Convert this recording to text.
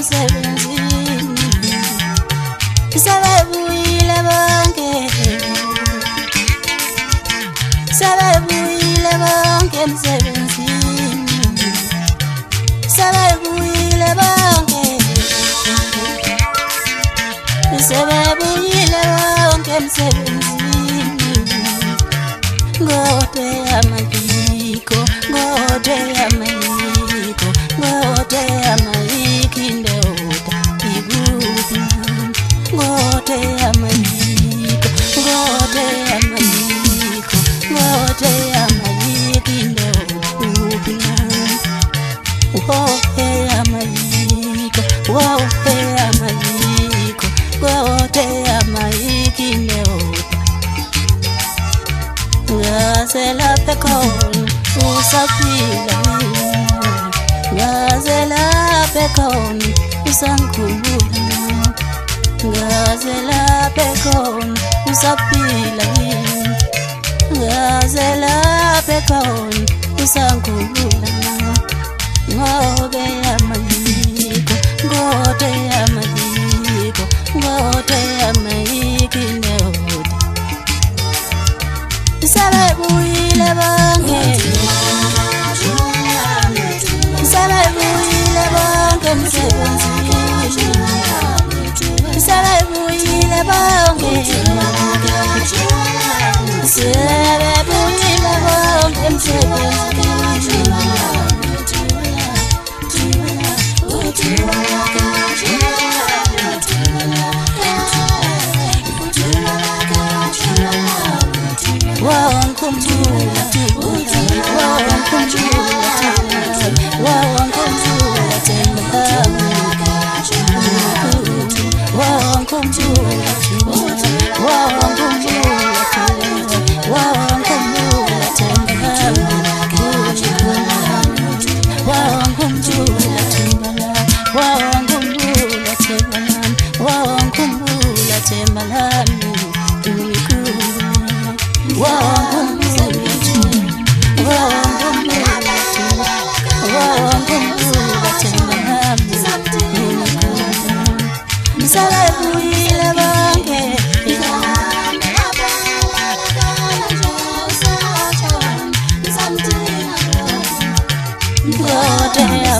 emsebenzini sebebuyile bonke sebebuyile bonke emsebenzini sebebuyile bonke sebebuyile bonke emsebenzini ngote amayiko ngote amayiko ngote amayiko indoda ibubi ngote amayiko ngote amayiko ngote amayiko indoda ibubi ngote amayiko ngote amayiko ngote amayiko indoda ngazela pekon usafila ngazela pekon usankula ngazela pekon usafila ngazela pekon usankula ngobe amayiko ngote amayiko ngote amayiko indoda sebebuyile bonke sebebuyile bonke emsebenzini sebebuyile bonke sebebuyile bonke emsebenzini wankumjula wankumjula tena wankumjula Go